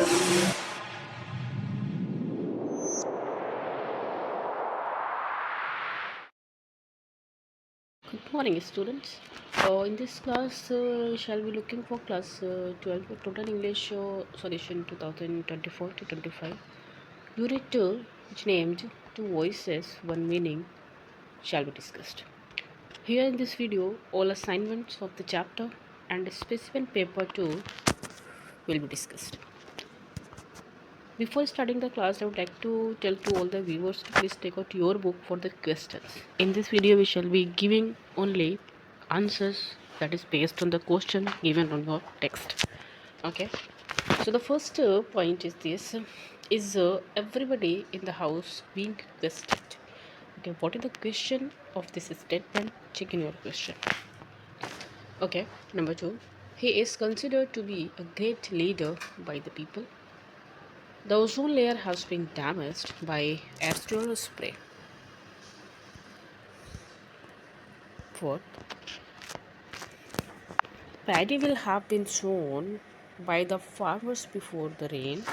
Good morning, students. In this class, shall be looking for class 12 total English solution 2024 to 25. Unit 2, which named Two Voices, One Meaning, shall be discussed. Here in this video, all assignments of the chapter and specimen paper 2 will be discussed. Before starting the class, I would like to tell to all the viewers to please take out your book for the questions. In this video, we shall be giving only answers that is based on the question given on your text. Okay. So the first point is this: is everybody in the house being questioned? Okay. What is the question of this statement? Check in your question. Okay. Number 2. He is considered to be a great leader by the people. The ozone layer has been damaged by asteroid spray. Fourth, paddy will have been sown by the farmers before the rain.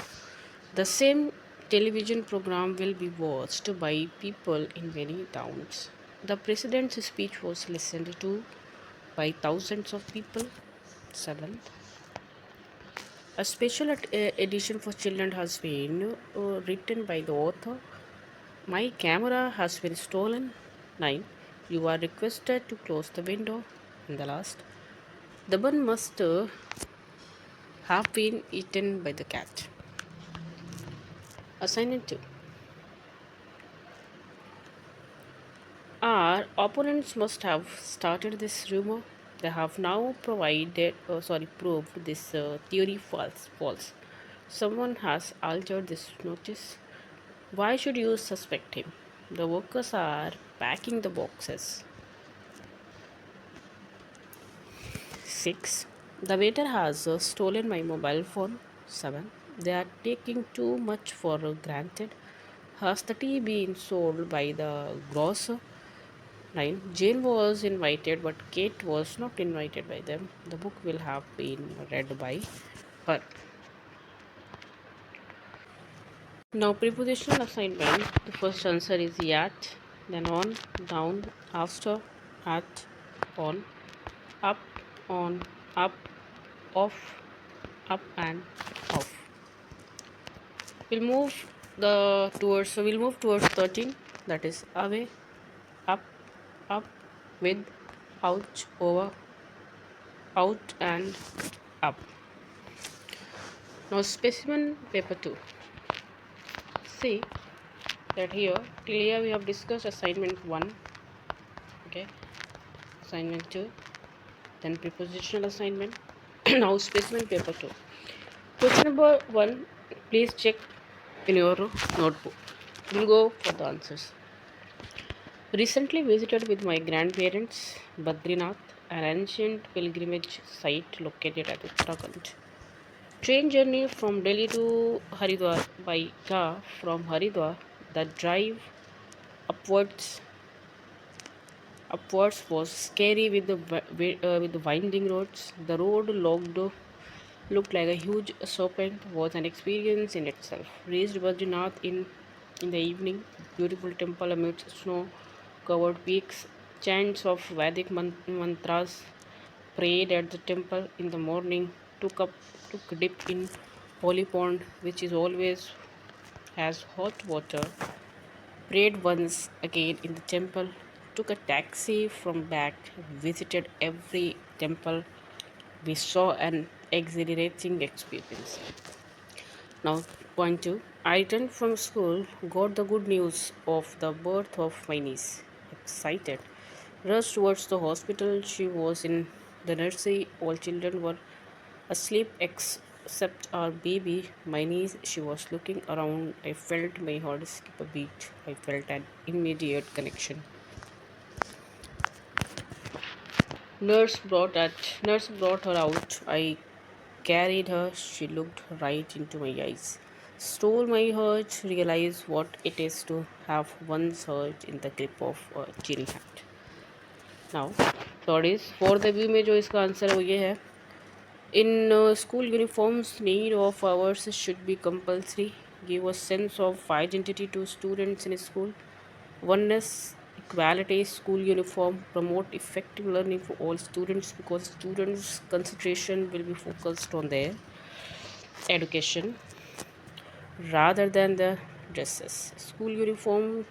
The same television program will be watched by people in many towns. The president's speech was listened to by thousands of people. Seventh, a special edition for children has been written by the author. My camera has been stolen. 9. You are requested to close the window. And the last, the bun must have been eaten by the cat. Assignment 2. Our opponents must have started this rumor. They have now proved this theory false. Someone has altered this notice. Why should you suspect him? The workers are packing the boxes. 6. The waiter has stolen my mobile phone. 7. They are taking too much for granted. Has the tea been sold by the grocer? 9. Jane was invited, but Kate was not invited by them. The book will have been read by her. Now, prepositional assignment. The first answer is yet, then on, down, after, at, up, on, up, off, up, and off. We'll move towards 13, that is away, up, up, with, out, over, out, and up. Now specimen paper 2. See that here till here we have discussed assignment 1, okay, assignment 2, then prepositional assignment. Now specimen paper 2. Question number 1, please check in your notebook. We'll go for the answers. Recently visited with my grandparents Badrinath, an ancient pilgrimage site located at Uttarakhand. Train journey from Delhi to Haridwar by car from Haridwar. The drive upwards upwards was scary with with the winding roads. The road looked like a huge serpent. Was an experience in itself. Reached Badrinath in the evening. Beautiful temple amidst snow-covered peaks. Chants of Vedic mantras. Prayed at the temple in the morning. Took a dip in holy pond, which is always has hot water. Prayed once again in the temple. Took a taxi from back. Visited every temple. We saw an exhilarating experience. Now, point two. I returned from school, got the good news of the birth of my niece. Excited. Rushed towards the hospital. She was in the nursery. All children were asleep except our baby. My niece, she was looking around. I felt my heart skip a beat. I felt an immediate connection. Nurse brought her out. I carried her. She looked right into my eyes. Stole my heart. Realized what it is to have one's heart in the grip of a genie hand. Now, third is for the view में जो इसका answer है वो ये है In school uniforms, need of hours should be compulsory. Give a sense of identity to students in school. Oneness, equality, school uniform promote effective learning for all students because students' concentration will be focused on their education rather than the dresses. School uniform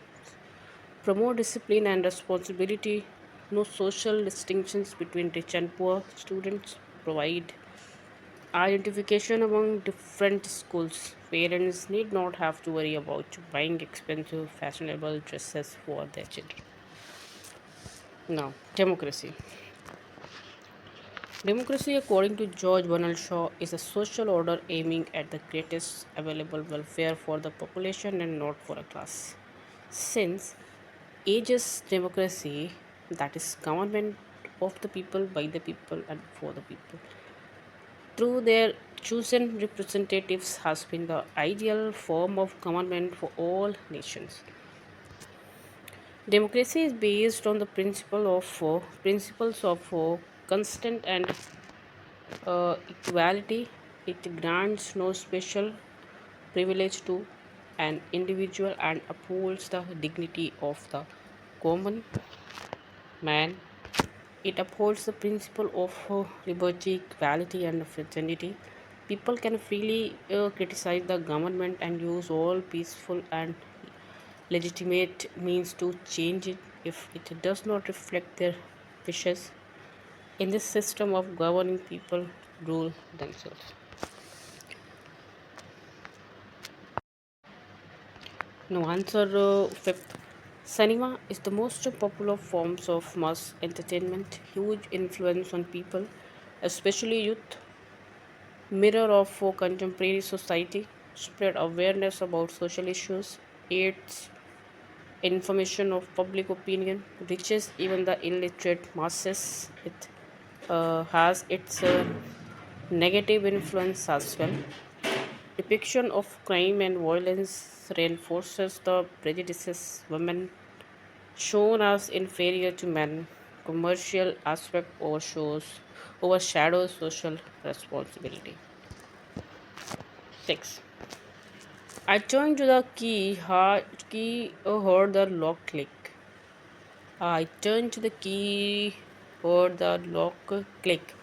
promote discipline and responsibility. No social distinctions between rich and poor students. Provide identification among different schools. Parents need not have to worry about buying expensive, fashionable dresses for their children. Now, democracy. Democracy, according to George Bernard Shaw, is a social order aiming at the greatest available welfare for the population and not for a class. Since ages democracy, that is government of the people, by the people, and for the people, through their chosen representatives, has been the ideal form of government for all nations. Democracy is based on the principles of constant and equality. It grants no special privilege to an individual and upholds the dignity of the common man. It upholds the principle of liberty, equality, and fraternity. People can freely criticize the government and use all peaceful and legitimate means to change it if it does not reflect their wishes. In this system of governing, people rule themselves. No answer. Fifth, cinema is the most popular forms of mass entertainment. Huge influence on people, especially youth. Mirror of contemporary society. Spread awareness about social issues. Aids information of public opinion. Reaches even the illiterate masses. It has its negative influence as well. Depiction of crime and violence reinforces the prejudices women shown as inferior to men. Commercial aspect overshadows social responsibility. 6. I turned to the heard the lock click. I turned to the key, heard the lock click.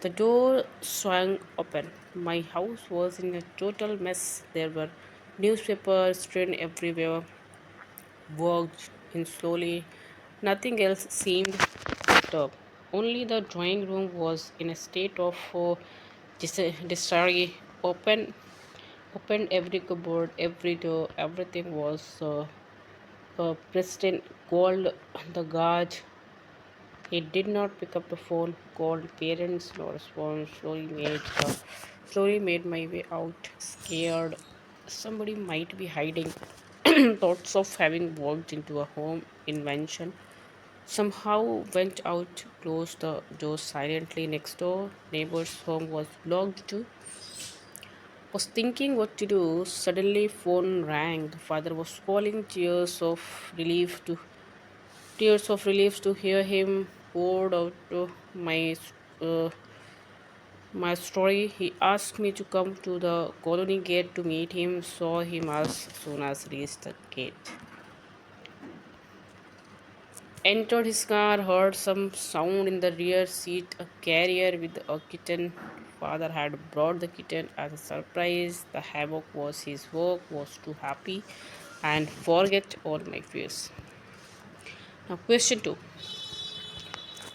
The door swung open. My house was in a total mess. There were newspapers strewn everywhere, worked in slowly. Nothing else seemed disturbed. Only the drawing room was in a state of disarray. Opened every cupboard, every door. Everything was pristine. Called the guard. He did not pick up the phone. Called parents. No response. Slowly made my way out. Scared. Somebody might be hiding. Thoughts of having walked into a home invention. Somehow went out, closed the door silently next door. Neighbor's home was locked too. Was thinking what to do. Suddenly phone rang. The father was calling tears of relief to hear him poured out uh, my story. He asked me to come to the colony gate to meet him. Saw him as soon as reached the gate. Entered his car, heard some sound in the rear seat, a carrier with a kitten. Father had brought the kitten as a surprise. The havoc was his work, was too happy and forget all my fears. Now, question 2.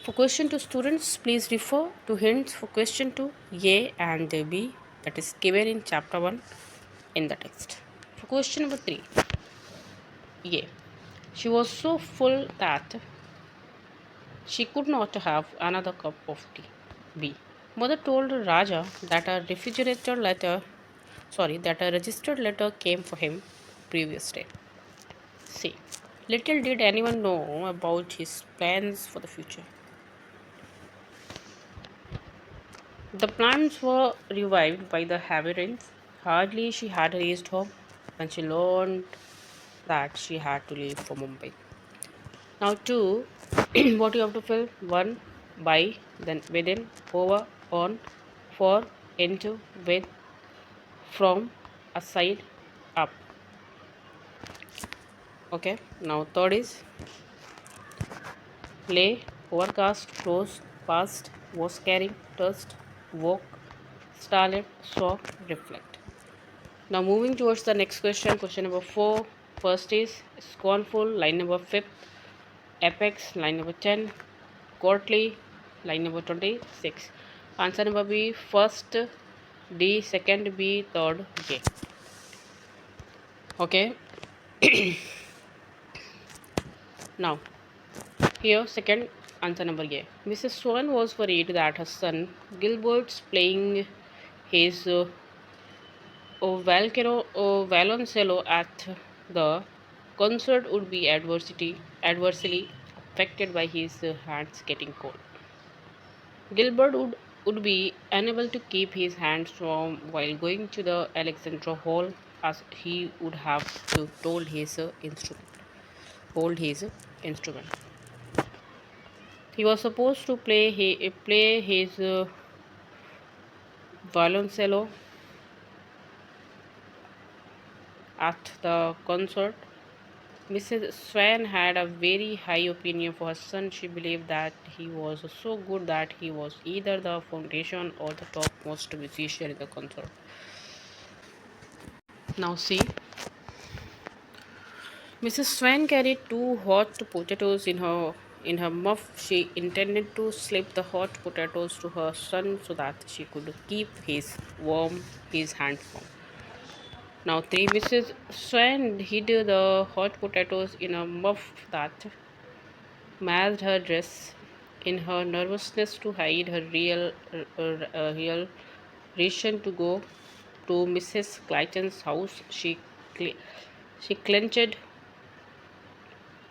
For question 2 students, please refer to hints for question 2 A and B, that is given in chapter 1 in the text. For question number 3, A. She was so full that she could not have another cup of tea. B. Mother told Raja that that a registered letter came for him previous day. C. Little did anyone know about his plans for the future. The plans were revived by the heavy rains. Hardly she had reached home when she learned that she had to leave for Mumbai. Now, two, what you have to fill: one, by, then within, over, on, for into with from a side up. Okay, now third is lay, overcast, close, past, was carrying, touched, walk, starlet, saw, reflect. Now moving towards the next question, question number 4. First is scornful, line number 5. Apex, line number 10. Courtly, line number 26. Answer number B, first D, second B, third J. Okay, now here second answer number A. Mrs. Swan was worried that her son Gilbert's playing his violoncello at the concert would be adversely affected by his hands getting cold. Gilbert would be unable to keep his hands warm while going to the Alexandra Hall as he would have to hold his instrument. He was supposed to play his violoncello at the concert. Mrs. Swan had a very high opinion for her son. She believed that he was so good that he was either the foundation or the topmost musician in the concert. Now see, Mrs. Swan carried two hot potatoes in her muff. She intended to slip the hot potatoes to her son so that she could keep his hands warm. Now three, Mrs. Swan hid the hot potatoes in a muff that matched her dress. In her nervousness to hide her real reason to go to Mrs. Clayton's house, she clenched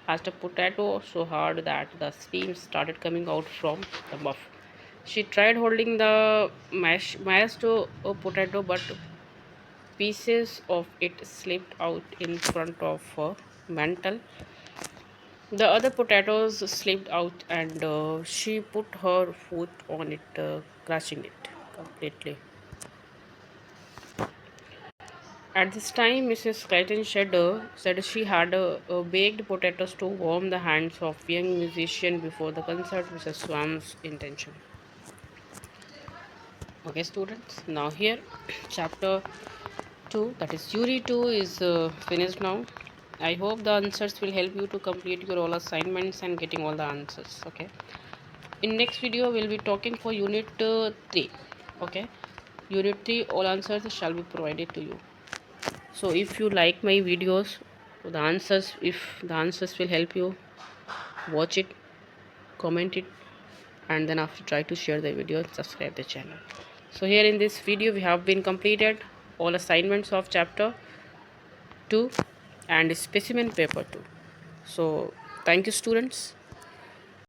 a potato so hard that the steam started coming out from the muff. She tried holding the mashed potato, but pieces of it slipped out in front of her mantle. The other potatoes slipped out, and she put her foot on it, crushing it completely. At this time, Mrs. Clayton said she had baked potatoes to warm the hands of young musician before the concert, Mrs. Swan's intention. Okay, students. Now here, chapter 2, that is Jury 2, is finished now. I hope the answers will help you to complete your all assignments and getting all the answers. Okay. In next video, we'll be talking for Unit 3. Okay. Unit 3, all answers shall be provided to you. So if you like my videos, if the answers will help you, watch it, comment it, and then after try to share the video and subscribe the channel. So here in this video we have been completed all assignments of chapter 2 and specimen paper 2. So thank you, students.